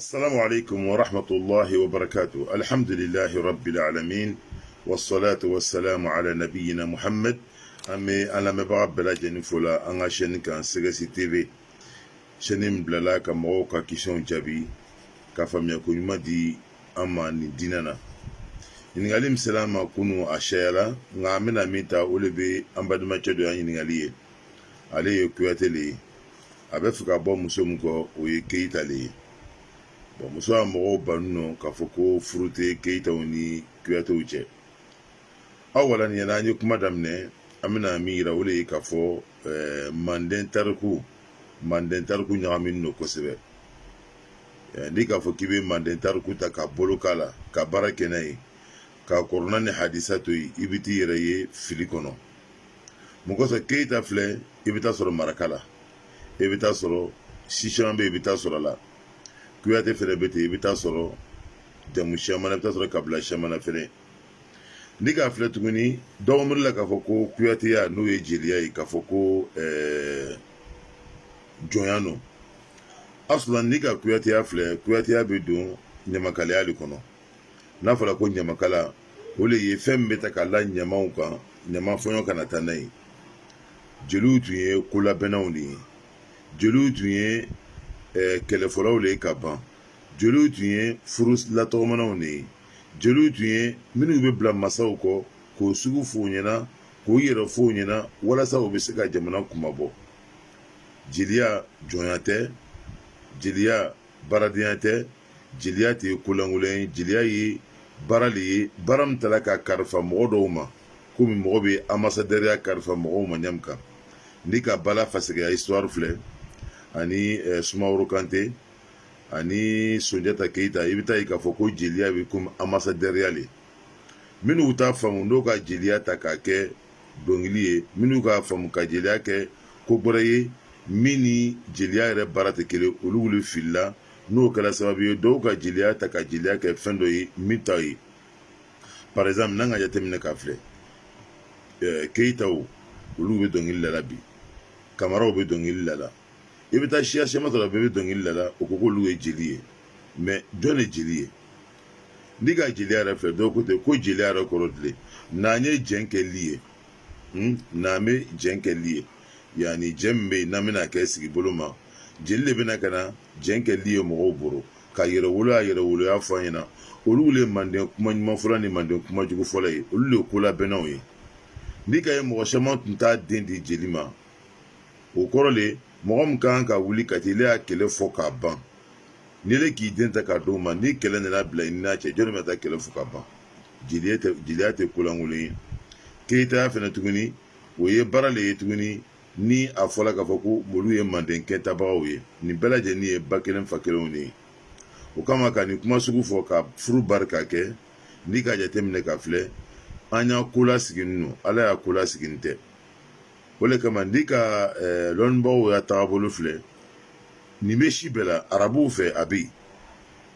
السلام عليكم ورحمة الله وبركاته. الحمد لله رب العالمين والصلاة والسلام على نبينا محمد. أمي أنا مبارك بلا جنفولا أنا شن كان سجسي تي في شنم بلا كموكا كيشون جابي كفم يكون مدي أما نديننا إنغالي مسلام كونو أشيالا نعمنا ميتا أولبي أمباد ما تشدو يعني نغالي عليه كواتلي أبفك أبو مسومكو ويكيتالي muso a mɔgɔw banu nɔ k'a fɔ ko furu tɛ keyitaw ni kuyatɛw cɛ. Awala nin y'an ye kuma daminɛ an bɛna min yira o de ye k'a fɔ manden tariku ɲagaminen don kosɛbɛ. Ni k'a fɔ k'i bɛ manden tariku ta ka bolo k'a la ka baara kɛ n'a ye ka kɔrɔna ni hadisa to yen i bɛ t'i yɛrɛ ye fili kɔnɔ. Mun kosɔn keyita filɛ i bɛ taa sɔrɔ maraka la, i bɛ taa sɔrɔ sishan bɛ i bɛ taa sɔrɔ a la. Kuyate fɛnɛ bɛ ten i bɛ taa sɔrɔ jamu siamana i bɛ taa sɔrɔ kabila siamana fɛnɛ. Ni k'a filɛ tuguni dɔw miiri la k'a fɔ ko kuyateya n'o ye jeliya ye k'a fɔ ko jɔnya no. Asulan ni ka kuyateya filɛ kuyateya bɛ don ɲamakalaya de kɔnɔ. N'a fɔra ko ɲamakala o de ye fɛn min bɛ ta ka la ɲamaw kan ɲama fɔɲɔ kana taa n'a ye. Jeliw tun ye kolabɛnnaw de ye. Jeliw tun ye kɛlɛfɔlaw le ka ban. Jeliw tun ye furu latɔgɔmanaw de ye. Jeliw tun ye minnu bɛ bila masaw kɔ k'o sugu f'u ɲɛna k'o yɛrɛ f'u ɲɛna walasa u bɛ se ka jamana kumabɔ. Jeliya jɔnya tɛ, jeliya baaradenya tɛ, jeliya tɛ kolankolon ye, jeliya ye baara de ye baara min tala ka kalifa mɔgɔ dɔw ma komi mɔgɔ bɛ ambassadɛriya kalifa mɔgɔw ma ɲam kan. Ni ka Bala Fasɛgɛ histoire filɛ ani Sumaworo Kante ani Sunjata Keita i bɛ taa ye k'a fɔ ko jeliya bɛ komi ambassadɛriya le. Minnu t'a faamu n'o ka jeliya ta k'a kɛ dɔnkili ye, minnu k'a faamu ka jeliya kɛ ko bɔra ye min ni jeliya yɛrɛ baara tɛ kelen olu wuli filila n'o kɛra sababu ye dɔw ka jeliya ta ka jeliya kɛ fɛn dɔ ye min ta ye. Par exemple n'an ka jateminɛ k'a filɛ Keitaw olu bɛ dɔnkili la la bi, Kamaraw bɛ dɔnkili la la. I bɛ taa siya sɛma dɔ la bɛɛ bɛ dɔnkili la la o ko k'olu ye jeli ye mais jɔn de jeli ye? Ni ka jeliya yɛrɛ filɛ dɔw ko ten ko jeliya yɛrɛ kɔrɔ tile n'an ye jɛn kɛli ye n'an bɛ jɛn kɛli ye yanni jɛn min bɛ yen n'an bɛna kɛ sigi bolo ma jeli de bɛna ka na jɛn kɛli ye mɔgɔw bolo ka yɛrɛwolo a yɛrɛwoloya fɔ an ɲɛna olu le manden kuma ɲuman fɔla ni manden kuma jugu fɔla ye olu le kolabɛnnaw ye. Ni ka ye mɔgɔ caman tun t'a den di jeli ma o kɔrɔ le mɔgɔ min kan ka wuli ka tile y'a kɛlɛ fɔ k'a ban ni le k'i den ta ka d'o ma ni kɛlɛ nana bila i n'a cɛ jɔnni bɛ taa kɛlɛ fɔ ka ban. Jeliya tɛ kolankolon ye. Keyitaya fɛnɛ tuguni o ye baara le ye tuguni ni a fɔla k'a fɔ ko olu ye manden kɛtabagaw ye nin bɛɛ lajɛlen ye ba kelen fa kelenw de ye. O kama ka nin kuma sugu fɔ ka furu barika kɛ ni ka jateminɛ ka filɛ an y'a kola siginin no ala y'a kola siginin tɛ. O le kama ni ka lɔnnibagaw y'a taabolo filɛ nin bɛ si bɛɛ la arabuw fɛ a bɛ yen.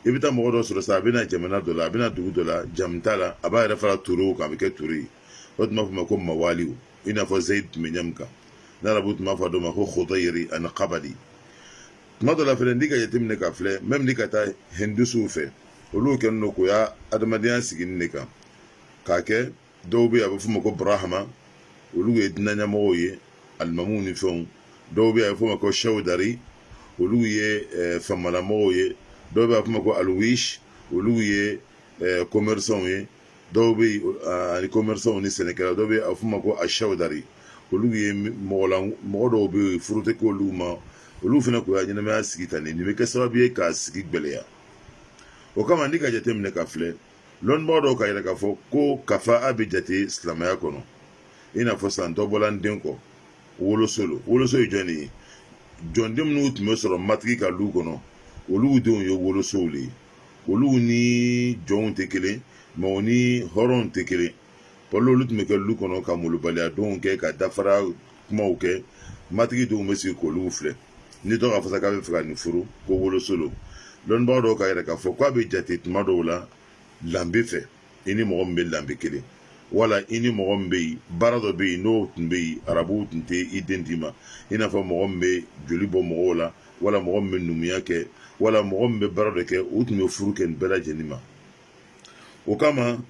I bɛ taa mɔgɔ dɔ sɔrɔ sa a bɛna jamana dɔ la a bɛna dugu dɔ la jamu t'a la a b'a yɛrɛ fara turew kan a bɛ kɛ ture ye o tun b'a fɔ ma ko mawaliw i n'a fɔ Zayid tun bɛ ɲamu kan n'arabu tun b'a fɔ dɔ ma ko Khudayri ani Kabali. Tuma dɔ la fɛnɛ ni ka jateminɛ ka filɛ même ni ka taa hindusuw fɛ olu kɛlen don k'o y'a adamadenya siginin de kan k'a kɛ dɔw bɛ yen a bɛ f'o ma ko Brahma olu ye diinɛ ɲɛmɔgɔw ye alimamuw ni fɛnw. Dɔw bɛ yen a bɛ f'o ma ko Chawdari olu ye famalamɔgɔw ye. Dɔw bɛ a f'o ma ko Alwish olu ye commerçants ye. Dɔw bɛ yen ani commerçants ni sɛnɛkɛlaw dɔw bɛ yen a bɛ f'o ma ko Achawdari olu ye mɔgɔ dɔw bɛ yen furu tɛ k'olu ma olu fana k'u ka ɲɛnamaya sigi tan nin bɛ kɛ sababu ye k'a sigi gɛlɛya. O kama ni ka jateminɛ ka filɛ lɔnnibaga dɔw ka yɛrɛ k'a fɔ ko kafa a bɛ jate silamɛya kɔnɔ i n'a fɔ san dɔ bɔla n den kɔ wolosolo ye jɔn de ye? Jɔnden minnu tun bɛ sɔrɔ matigi ka du kɔnɔ olu denw ye wolosow le ye. Olu ni jɔnw tɛ kelen mais o ni hɔrɔnw tɛ kelen. Olu tun bɛ kɛ du kɔnɔ ka molobaliya denw kɛ ka dafara kumaw kɛ matigi denw bɛ sigi k'olu filɛ ni dɔ ka fɔ k'a bɛ fɛ ka nin furu ko wolosolo. Lɔnnibaga dɔw ka yɛrɛ k'a fɔ k'a bɛ jate tuma dɔw la danbe fɛ i ni mɔgɔ min bɛ danbe kelen wala i ni mɔgɔ min bɛ yen baara dɔ bɛ yen n'o tun bɛ yen arabuw tun tɛ i den d'i ma i n'a fɔ mɔgɔ min bɛ joli bɔ mɔgɔw la wala mɔgɔ min bɛ numuya kɛ wala mɔgɔ min bɛ baara dɔ kɛ o tun bɛ furu kɛ nin bɛɛ lajɛlen ma o kama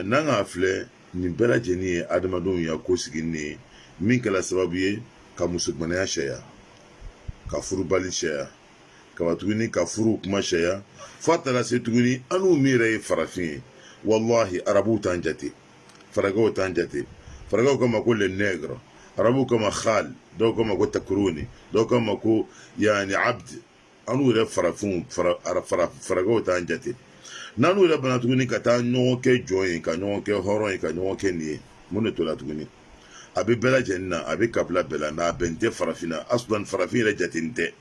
n'an k'a filɛ nin bɛɛ lajɛlen ye adamadenw ya ko siginin ye min kɛra sababu ye ka musomanaya sariya ka furubali sariya ka tuguni ka furu kuma sariya fo a taara se tuguni an n'u min yɛrɛ ye farafin ye wallahi arabuw t'an jate faragaw t'an jate faragaw kama ko le nègre arabuw kama khal dɔw kama ko takuruni dɔw kama ko yani abd an n'u yɛrɛ farafinw faragaw t'an jate n'an n'u yɛrɛ bana tuguni ka taa ɲɔgɔn kɛ jɔn ye ka ɲɔgɔn kɛ hɔrɔn ye ka ɲɔgɔn kɛ nin ye mun de to la tuguni a bɛ bɛɛ lajɛlen na a bɛ kabila bɛɛ la mɛ a bɛn tɛ farafin na asulan farafin yɛrɛ jatenin tɛ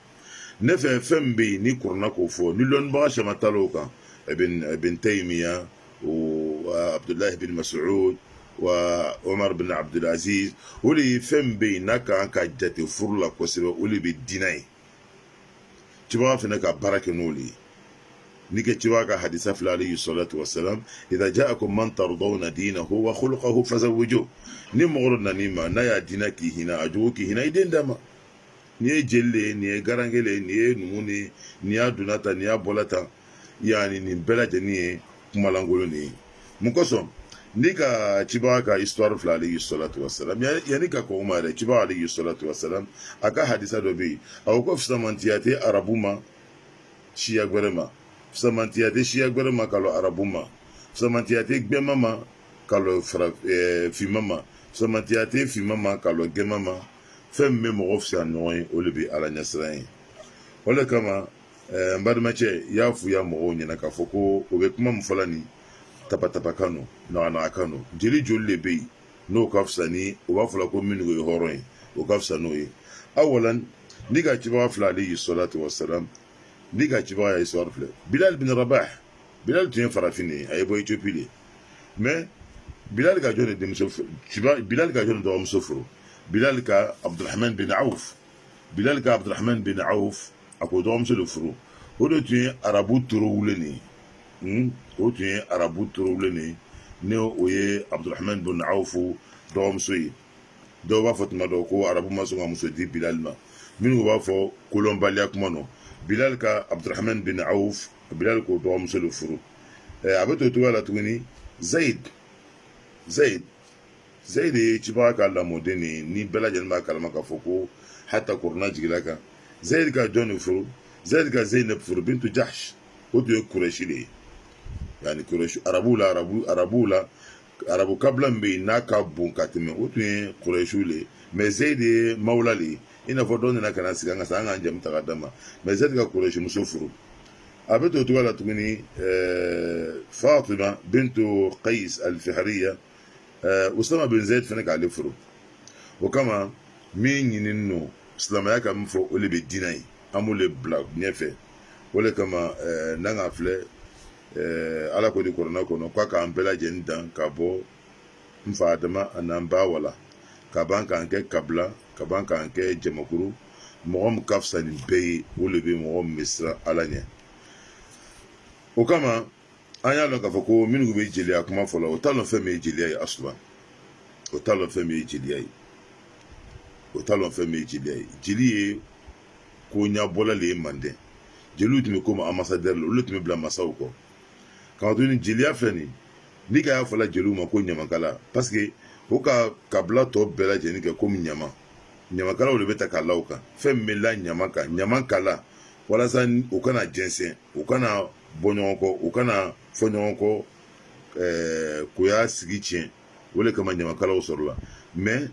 ne fɛ fɛn min bɛ yen ni kurana k'o fɔ ni lɔnnibaga caman taala o kan ibn Taymiya o Abdullah ibn Mas'ud wa Omar bin Abdulaziz o de ye fɛn min bɛ yen n'a kan ka jate furu la kosɛbɛ o de bɛ diinɛ ye cibaga fana ka baara kɛ n'olu ye ni kɛ cibaga ka hadisa fila alayhi salatu wasalam idha ja'akum man tardawna dinahu wa khuluquhu fazawwijuhu ni mɔgɔ dɔ nan'i ma n'a y'a diinɛ k'i hinɛ a jogo k'i hinɛ i den d'a ma ni ye jeli ye nin ye garankele ye nin ye numu ni nin y'a donna tan nin y'a bɔla tan yani nin bɛɛ lajɛlen ye kumalankolon de ye mun kosɔn ni ka cibaga ka histoire fila alayhi salatu wasalam yani ka kɔn o ma yɛrɛ cibaga alayhi salatu wasalam a ka hadisa dɔ bɛ yen a ko fisamantiya tɛ arabu ma siya wɛrɛ ma fisamantiya tɛ siya wɛrɛ ma ka lɔ arabu ma fisamantiya tɛ gbɛma ma ka lɔ finma ma fisamantiya tɛ finma ma ka lɔ gɛma ma fɛn min bɛ mɔgɔ fisaya ɲɔgɔn ye o de bɛ ala ɲɛsiran ye o de kama n balimacɛ i y'a f'u ya mɔgɔw ɲɛna k'a fɔ ko o bɛ kuma min fɔla nin tapatapa kan no naganaga kan no jeli joli de bɛ yen n'o ka fisa ni o b'a fɔla ko minnu ye hɔrɔn ye o ka fisa n'o ye awalan ni ka cibaga fila alayhi salatu wasalam ni ka cibaga ya histoire filɛ Bilal bin Rabah Bilal tun ye farafin de ye a ye bɔ Éthiopie de mais Bilal ka jɔn de denmuso Bilal ka jɔn de dɔgɔmuso furu Bilal ka Abdurrahman bin Auf Bilal ka Abdurrahman bin Auf a ko dɔgɔmuso de furu o de tun ye arabu torowulen de o tun ye arabu torowulen de ni o ye Abdurrahman bin Auf dɔgɔmuso ye dɔw b'a fɔ tuma dɔ ko arabu ma sɔn ka muso di Bilal ma minnu b'a fɔ kolɔnbaliya kuma nɔ Bilal ka Abdurrahman bin Auf Bilal k'o dɔgɔmuso de furu a bɛ to cogoya la tuguni Zaid ye cibaga ka lamɔden de ye ni bɛɛ lajɛlen b'a kalama k'a fɔ ko hata kuruna jigila kan Zaid ka jɔn de furu Zaid ka Zainab furu bintu Jahsh o tun ye Kurɛshi de ye yani Kurɛshi arabuw la arabu kabila min bɛ yen n'a ka bon ka tɛmɛ o tun ye Kurɛshiw le ye mais Zaid ye mawula le ye i n'a fɔ dɔ nana ka na sigi an ka sa an k'an jamu ta ka d'a ma mais Zaid ka Kurɛshi muso furu a bɛ to cogoya la tuguni Fatima bintu Qais al-Fihriya Usama bin Zaid fana k'ale furu o kama min ɲinini no silamɛya ka min fɔ o de bɛ diinɛ ye an b'o le bila ɲɛfɛ o de kama n'an ka filɛ ala ko di kuranɛ kɔnɔ k'a k'an bɛɛ lajɛlen dan ka bɔ n fa Adama a n'an ba wala ka ban k'an kɛ kabila ka ban k'an kɛ jamakuru mɔgɔ min ka fisa nin bɛɛ ye o de bɛ mɔgɔ min bɛ siran ala ɲɛ o kama an y'a dɔn k'a fɔ ko minnu bɛ jeliya kuma fɔlɔ o t'a dɔn fɛn min ye jeliya ye asuban o t'a dɔn fɛn min ye jeliya ye o t'a dɔn fɛn min ye jeliya ye jeli ye ko ɲɛbɔla le ye manden jeliw tun bɛ komi ambassadeur la olu tun bɛ bila masaw kɔ k'a to ni jeliya filɛ nin ni ka y'a fɔla jeliw ma ko ɲamakala parce que o ka kabila tɔ bɛɛ lajɛlen kɛ komi ɲama ɲamakalaw de bɛ ta k'a la o kan fɛn min bɛ la ɲama kan ɲama kala walasa u kana jɛnsɛn u kana bɔ ɲɔgɔn kɔ u kana fɔ ɲɔgɔn kɔ k'u y'a sigi tiɲɛ o de kama ɲamakalaw sɔrɔla mais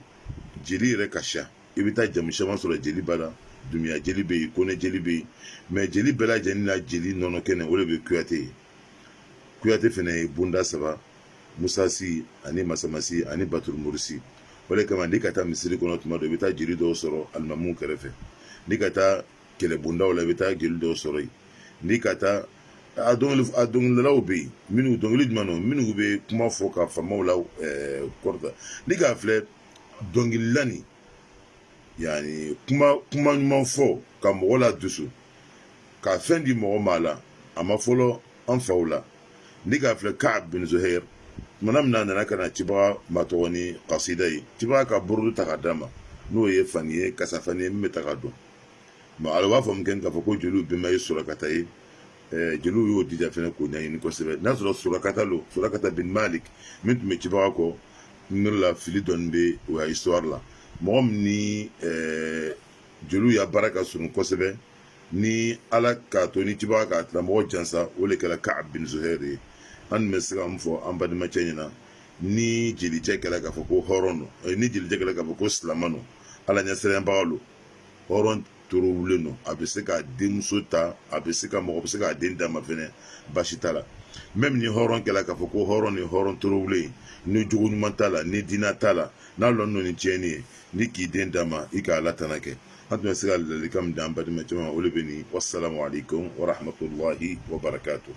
jeli yɛrɛ ka ca i bɛ taa jamu caman sɔrɔ jeli b'a la dumiya jeli bɛ yen kone jeli bɛ yen mais jeli bɛɛ lajɛlen na jeli nɔnɔ kɛnɛ o de bɛ kuyate ye kuyate fana ye bonda saba musasi ani masamasi ani baturu murisi o de kama n'i ka taa misiri kɔnɔ tuma dɔ i bɛ taa jeli dɔw sɔrɔ alimamuw kɛrɛfɛ n'i ka taa kɛlɛbondaw la i bɛ taa jeli dɔw sɔrɔ yen n'i ka taa a dɔnkilidalaw bɛ yen minnu dɔnkili jumɛn no minnu bɛ kuma fɔ ka faamaw la kɔrɔta n'i k'a filɛ dɔnkilila nin yani kuma ɲuman fɔ ka mɔgɔ la dusu ka fɛn di mɔgɔ ma la a ma fɔlɔ an faw la n'i k'a filɛ Ka'ab bin Zuhair tumana min na nana ka na cibaga matɔgɔ ni kasida ye cibaga ka burudu ta ka d'a ma n'o ye fani ye kasafani ye min bɛ ta ka dɔn ma ala b'a fɔ min kɛ k'a fɔ ko jeliw bɛnba ye surakata ye jeliw y'o dija fɛnɛ k'o ɲɛɲini kosɛbɛ n'a sɔrɔ surakata bin malik min tun bɛ cibaga kɔ ne la fili dɔɔni bɛ o ya histoire la mɔgɔ min ni jeliw ya baara ka surun kosɛbɛ ni ala k'a to ni cibaga k'a tigilamɔgɔ jansa o de kɛra Ka'ab bin Zuhair ye an bɛ se ka mun fɔ an badimacɛ ɲɛna ni jelicɛ kɛra k'a fɔ ko hɔrɔn don ni jelicɛ kɛra k'a fɔ ko silamɛ don ala ɲɛsiranɲɛbaga don hɔrɔn torowulen don a bɛ se ka denmuso ta a bɛ se ka mɔgɔ bɛ se k'a den d'a ma fɛnɛ baasi t'a la même ni hɔrɔn kɛra k'a fɔ ko hɔrɔn ni hɔrɔn torowulen ni jogo ɲuman t'a la ni diinɛ t'a la n'a lɔn n'o ni tiɲɛni ye ni k'i den d'a ma i ka ala tana kɛ an tun bɛ se ka ladilikan min d'an badimacɛ ma o de bɛ nin wassalamu alaikum wa rahmatullahi wa barakatuh